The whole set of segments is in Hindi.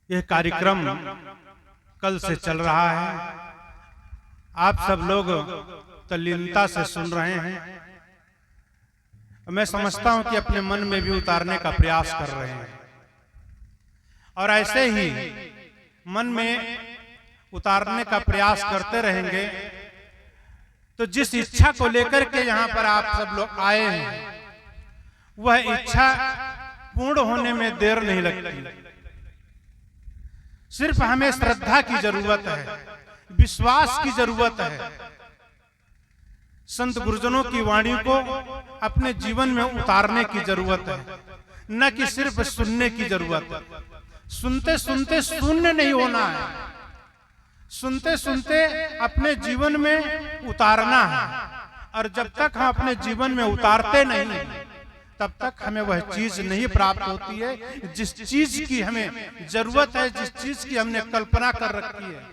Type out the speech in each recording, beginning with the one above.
यह कार्यक्रम कल से चल रहा है। आप सब लोग तल्लीनता से सुन रहे हैं। मैं समझता हूं कि अपने मन में भी उतारने का प्रयास कर रहे हैं, और ऐसे ही मन में उतारने का प्रयास करते रहेंगे तो जिस इच्छा को लेकर के यहाँ पर आप सब लोग आए हैं, वह इच्छा पूर्ण होने में देर नहीं लगती। सिर्फ हमें श्रद्धा की जरूरत है, विश्वास की जरूरत है। संत गुरुजनों की वाणी को अपने जीवन में उतारने की जरूरत है, न कि सिर्फ सुनने की जरूरत है। सुनते सुनते शून्य नहीं होना है, सुनते सुनते अपने जीवन में उतारना है। और जब तक हम अपने जीवन में उतारते नहीं, तब तक हमें वह चीज नहीं प्राप्त होती है जिस चीज की हमें जरूरत है, जिस चीज की हमने कल्पना कर रखी है।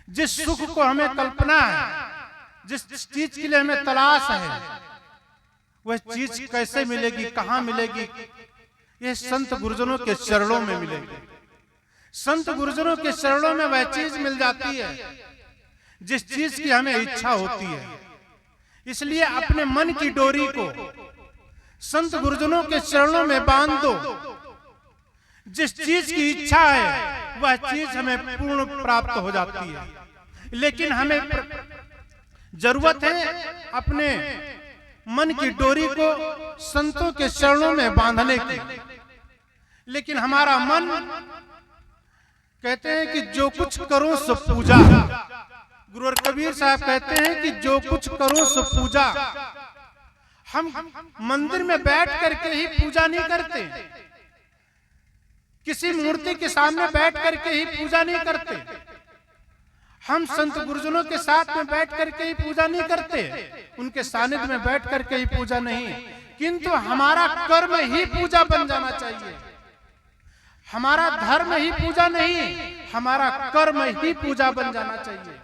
जिस सुख को हमें कल्पना है, जिस चीज के लिए हमें तलाश है, वह चीज कैसे मिलेगी, कहाँ मिलेगी? ये संत गुरुजनों के चरणों में मिलेगी। संत गुरुजनों के चरणों में वह चीज मिल जाती है जिस चीज की हमें इच्छा होती है। इसलिए अपने मन की डोरी को संत गुरुजनों के चरणों में बांध दो। जिस चीज की इच्छा है वह चीज हमें पूर्ण प्राप्त हो जाती है। लेकिन हमें जरूरत है अपने मन की डोरी को संतों के चरणों में बांधने की। लेकिन हमारा मन, कहते हैं कि जो कुछ करो सो पूजा। गुरु कबीर साहब कहते हैं कि जो कुछ करो सो पूजा। हम मंदिर में बैठ करके ही पूजा नहीं करते, किसी मूर्ति के सामने बैठ करके ही पूजा नहीं करते, हम संत गुरुजनों के साथ में बैठ करके ही पूजा नहीं करते, उनके सानिध्य में बैठ करके ही पूजा नहीं, किंतु हमारा कर्म ही पूजा बन जाना चाहिए। हमारा धर्म ही पूजा नहीं, हमारा कर्म ही पूजा बन जाना चाहिए।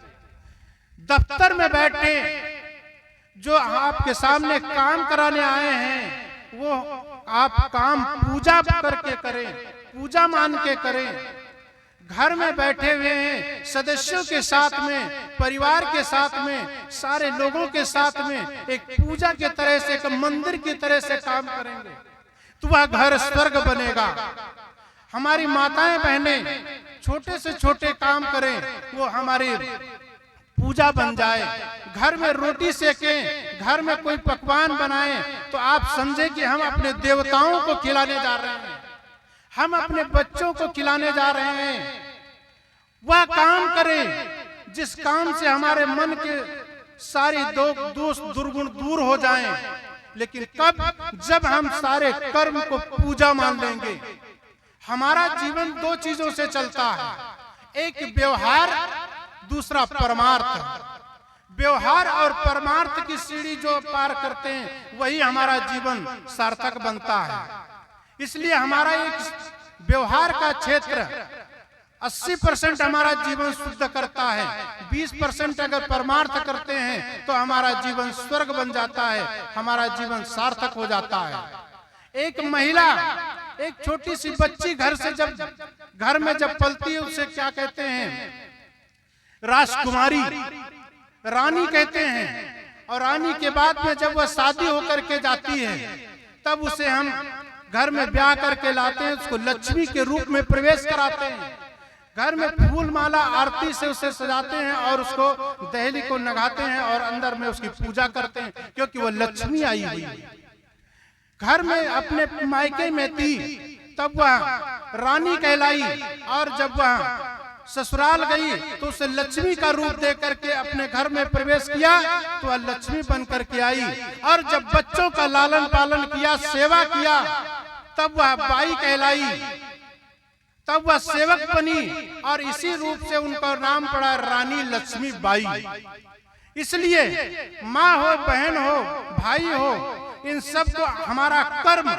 दफ्तर में बैठे जो आपके सामने काम कराने आए हैं, वो आप काम पूजा करके करें, पूजा मान के करें। घर में बैठे हुए हैं सदस्यों के साथ में, परिवार के साथ में, सारे लोगों के साथ में एक पूजा के तरह से, एक मंदिर की तरह से काम करेंगे तो वह घर स्वर्ग बनेगा। हमारी माताएं बहनें छोटे से छोटे काम करें, वो हमारी पूजा बन जाए। घर में रोटी सेकें, घर में कोई पकवान बनाएं, तो आप समझे कि हम अपने देवताओं को खिलाने जा रहे हैं, हम अपने बच्चों को खिलाने जा रहे हैं। वह काम करें जिस काम से हमारे मन के सारी दोष दुर्गुण दूर हो जाएं। लेकिन कब? जब हम सारे कर्म को पूजा मान लेंगे। हमारा जीवन दो चीजों से चलता है, एक व्यवहार, दूसरा परमार्थ। व्यवहार और परमार्थ की सीढ़ी जो पार करते हैं वही हमारा जीवन सार्थक बनता है। इसलिए हमारा एक व्यवहार का क्षेत्र 80% हमारा जीवन शुद्ध करता है, 20% अगर परमार्थ करते हैं तो हमारा जीवन स्वर्ग बन जाता है, हमारा जीवन सार्थक हो जाता है। एक महिला, एक छोटी सी बच्ची घर में जब पलती है, उसे क्या कहते हैं? राजकुमारी, रानी कहते हैं। और रानी के बाद में जब वह शादी होकर के जाती है, तब उसे हम घर में ब्याह करके लाते हैं, उसको लक्ष्मी के रूप में प्रवेश कराते हैं। घर में फूल माला आरती से उसे सजाते हैं और उसको दहली को नगाते हैं और अंदर में उसकी पूजा करते हैं, क्योंकि वह लक्ष्मी आई हुई है। घर में अपने मायके में थी तब वह रानी कहलाई, और जब वह ससुराल गई तो उसे लक्ष्मी का रूप दे करके अपने घर में प्रवेश किया तो वह लक्ष्मी बन करके आई। और जब बच्चों का लालन पालन किया, सेवा किया, तब वह बाई कहलाई, तब वह सेवक बनी और इसी रूप से उनका नाम पड़ा रानी लक्ष्मी बाई। इसलिए माँ हो, बहन हो, भाई हो, इन सब को हमारा कर्म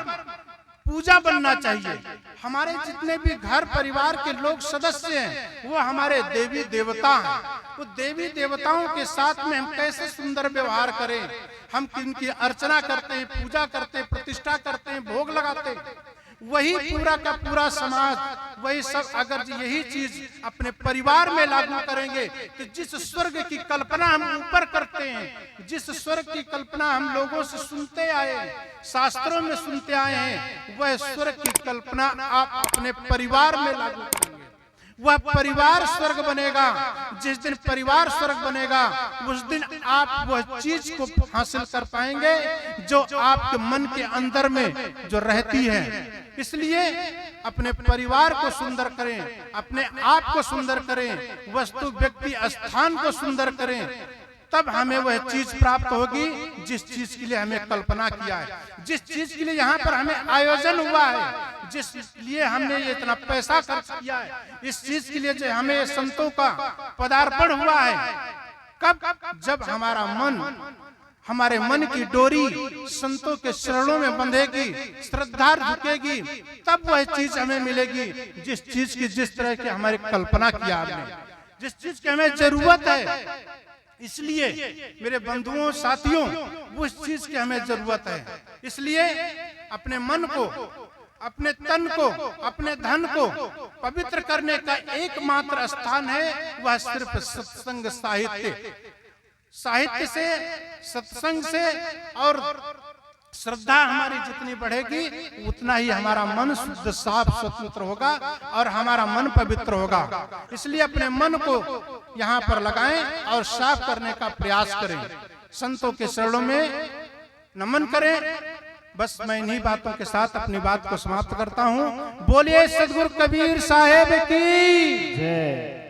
पूजा बनना चाहिए। हमारे जितने भी घर परिवार के लोग सदस्य हैं वो हमारे देवी देवता हैं। वो देवी देवताओं के साथ में हम कैसे सुंदर व्यवहार करें, हम किनकी अर्चना करते हैं, पूजा करते हैं, प्रतिष्ठा करते हैं, भोग लगाते हैं। वही पूरा का पूरा समाज, वही सब अगर यही चीज अपने परिवार में लागू करेंगे तो जिस स्वर्ग की कल्पना हम ऊपर करते हैं, जिस स्वर्ग की कल्पना हम लोगों से सुनते आए, शास्त्रों में सुनते आए हैं, वह स्वर्ग की कल्पना आप अपने परिवार में लागू करेंगे, वह परिवार स्वर्ग बनेगा। जिस दिन परिवार स्वर्ग बनेगा उस दिन आप वह चीज को हासिल कर पाएंगे जो आपके मन के अंदर में जो रहती है। इसलिए अपने परिवार को सुंदर करें, अपने आप को सुंदर करें, वस्तु व्यक्ति स्थान को सुंदर करें, तब हमें वह चीज प्राप्त होगी जिस चीज के लिए हमें कल्पना किया है, जिस चीज के लिए यहाँ पर हमें आयोजन हुआ है, जिस लिए हमने ये इतना पैसा खर्च किया है, इस चीज के लिए जो हमें संतों का पदार्पण हुआ है। कब? जब हमारा मन, हमारे मन की डोरी संतों के चरणों में बंधेगी, श्रद्धा झुकेगी, तब वह चीज हमें मिलेगी जिस चीज की जिस तरह की हमारी कल्पना किया आपने, जिस चीज की हमें जरूरत है। इसलिए मेरे बंधुओं साथियों, उस चीज की हमें जरूरत है। इसलिए अपने मन को, अपने तन को, अपने धन को पवित्र करने का एकमात्र स्थान है वह सिर्फ सत्संग, साहित्य। साहित्य से, सत्संग से और श्रद्धा हमारी जितनी बढ़ेगी उतना ही हमारा मन शुद्ध, साफ, स्वतंत्र होगा और हमारा मन पवित्र होगा। इसलिए अपने मन को यहाँ पर लगाएं और साफ करने का प्रयास करें, संतों के चरणों में नमन करें। बस मैं इन्हीं बातों के साथ अपनी बात को समाप्त करता हूँ। बोलिए सद्गुरु कबीर साहेब की जय।